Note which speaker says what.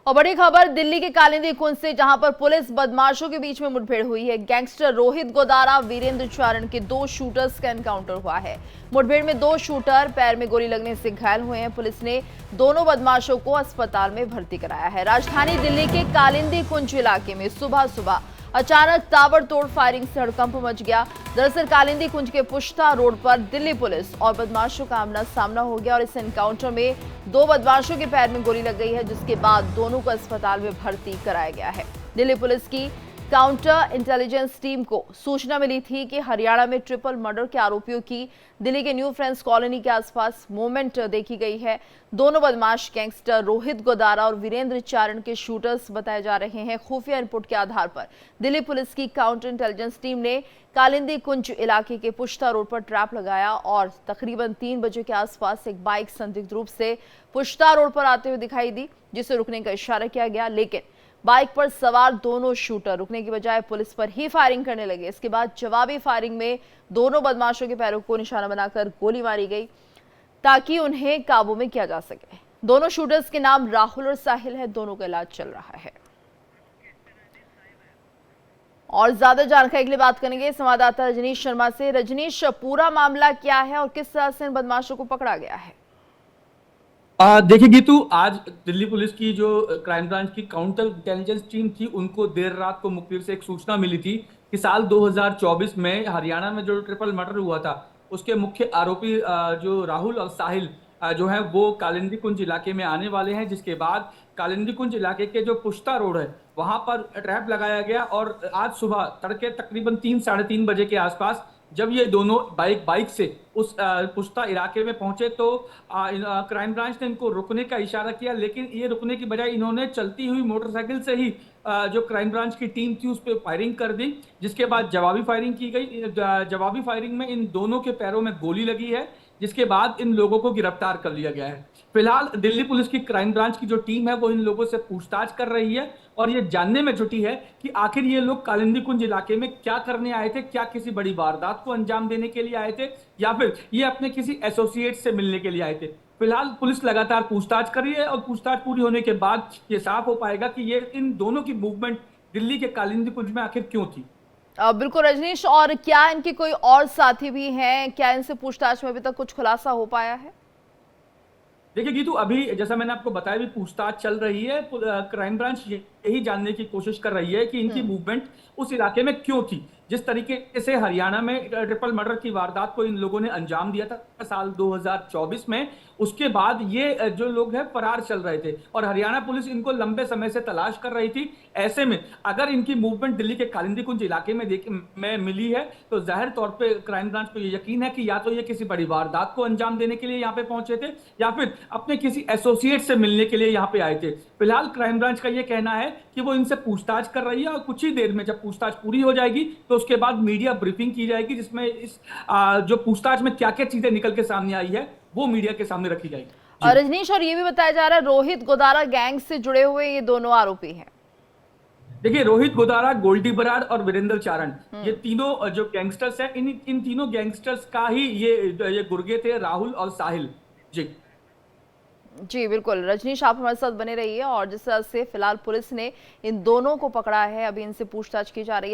Speaker 1: और बड़ी खबर दिल्ली के कालिंदी कुंज से, जहां पर पुलिस बदमाशों के बीच में मुठभेड़ हुई है। गैंगस्टर रोहित गोदारा, वीरेंद्र चारण के दो शूटर्स का एनकाउंटर हुआ है। मुठभेड़ में दो शूटर पैर में गोली लगने से घायल हुए हैं। पुलिस ने दोनों बदमाशों को अस्पताल में भर्ती कराया है। राजधानी दिल्ली के कालिंदी कुंज इलाके में सुबह सुबह अचानक ताबड़तोड़ फायरिंग से हड़कंप मच गया। दरअसल कालिंदी कुंज के पुश्ता रोड पर दिल्ली पुलिस और बदमाशों का आमना सामना हो गया और इस एनकाउंटर में दो बदमाशों के पैर में गोली लग गई है, जिसके बाद दोनों को अस्पताल में भर्ती कराया गया है। दिल्ली पुलिस की काउंटर इंटेलिजेंस टीम को सूचना मिली थी कि हरियाणा में ट्रिपल मर्डर के आरोपियों की दिल्ली के न्यू फ्रेंड्स कॉलोनी के आसपास मूवमेंट देखी गई है। दोनों बदमाश गैंगस्टर रोहित गोदारा और वीरेंद्र चारण के शूटर्स बताए जा रहे हैं। खुफिया इनपुट के आधार पर दिल्ली पुलिस की काउंटर इंटेलिजेंस टीम ने कालिंदी कुंज इलाके के पुश्ता रोड पर ट्रैप लगाया और तकरीबन 3 बजे के आसपास एक बाइक संदिग्ध रूप से पुश्ता रोड पर आते हुए दिखाई दी, जिसे रुकने का इशारा किया गया, लेकिन बाइक पर सवार दोनों शूटर रुकने की बजाय पुलिस पर ही फायरिंग करने लगे। इसके बाद जवाबी फायरिंग में दोनों बदमाशों के पैरों को निशाना बनाकर गोली मारी गई ताकि उन्हें काबू में किया जा सके। दोनों शूटर्स के नाम राहुल और साहिल है। दोनों का इलाज चल रहा है। और ज्यादा जानकारी के लिए बात करेंगे संवाददाता रजनीश शर्मा से। रजनीश, पूरा मामला क्या है और किस तरह से इन बदमाशों को पकड़ा गया है?
Speaker 2: देखिए गीतू, आज दिल्ली पुलिस की जो क्राइम ब्रांच की काउंटर इंटेलिजेंस टीम थी, उनको देर रात को मुखबिर से एक सूचना मिली थी कि साल 2024 में हरियाणा में जो ट्रिपल मर्डर हुआ था, उसके मुख्य आरोपी जो राहुल और साहिल जो है वो कालिंदी कुंज इलाके में आने वाले हैं। जिसके बाद कालिंदी कुंज इलाके के जो पुश्ता रोड है वहां पर ट्रैप लगाया गया और आज सुबह तड़के तकरीबन 3-3:30 बजे के आसपास जब ये दोनों बाइक से उस पुश्ता इलाके में पहुंचे तो क्राइम ब्रांच ने इनको रुकने का इशारा किया, लेकिन ये रुकने की बजाय इन्होंने चलती हुई मोटरसाइकिल से ही जो क्राइम ब्रांच की टीम थी उस पर फायरिंग कर दी। जिसके बाद जवाबी फायरिंग की गई। जवाबी फायरिंग में इन दोनों के पैरों में गोली लगी है, जिसके बाद इन लोगों को गिरफ्तार कर लिया गया है। फिलहाल दिल्ली पुलिस की क्राइम ब्रांच की जो टीम है वो इन लोगों से पूछताछ कर रही है और ये जानने में जुटी है कि आखिर ये लोग कालिंदी कुंज इलाके में क्या करने आए थे, क्या किसी बड़ी वारदात को अंजाम देने के लिए आए थे या फिर ये अपने किसी एसोसिएट से मिलने के लिए आए थे। फिलहाल पुलिस लगातार पूछताछ कर रही है और पूछताछ पूरी होने के बाद ये साफ हो पाएगा कि ये इन दोनों की मूवमेंट दिल्ली के कालिंदी कुंज में आखिर क्यों थी।
Speaker 1: बिल्कुल रजनीश, और क्या इनके कोई और साथी भी हैं? क्या इनसे पूछताछ में अभी तक कुछ खुलासा हो पाया है?
Speaker 2: देखिए गीतू, अभी जैसा मैंने आपको बताया भी पूछताछ चल रही है। क्राइम ब्रांच यही जानने की कोशिश कर रही है कि इनकी मूवमेंट उस इलाके में क्यों थी। जिस तरीके से हरियाणा में ट्रिपल मर्डर की वारदात को इन लोगों ने अंजाम दिया था साल 2024 में, उसके बाद ये जो लोग हैं फरार चल रहे थे और हरियाणा पुलिस इनको लंबे समय से तलाश कर रही थी। ऐसे में अगर इनकी मूवमेंट दिल्ली के कालिंदी कुंज इलाके में मिली है तो जाहिर तौर पे क्राइम ब्रांच को ये यकीन है कि या तो ये किसी बड़ी वारदात को अंजाम देने के लिए यहाँ पे पहुंचे थे या फिर अपने किसी एसोसिएट से मिलने के लिए यहाँ पे आए थे। फिलहाल क्राइम ब्रांच का ये कहना है कि वो इनसे पूछताछ कर रही है और कुछ ही देर में जब पूछताछ पूरी हो जाएगी तो उसके बाद मीडिया ब्रीफिंग की जाएगी, जिसमें इस जो पूछताछ में क्या क्या चीजें निकल के सामने आई है वो मीडिया के सामने रखी जाएगी।
Speaker 1: और रजनीश, और ये भी बताया जा रहा है रोहित गोदारा गैंग से जुड़े हुए ये दोनों आरोपी हैं।
Speaker 2: देखिए, रोहित गोदारा, गोल्डी बराड़ और वीरेंद्र चारण, ये तीनों जो गैंगस्टर्स हैं, इन तीनों गैंगस्टर्स का ही ये गुर्गे थे, राहुल और साहिल जी।
Speaker 1: जी बिल्कुल रजनीश, आप हमारे साथ बने रहिए। और जिस तरह से फिलहाल पुलिस ने इन दोनों को पकड़ा है, अभी इनसे पूछताछ की जा रही है।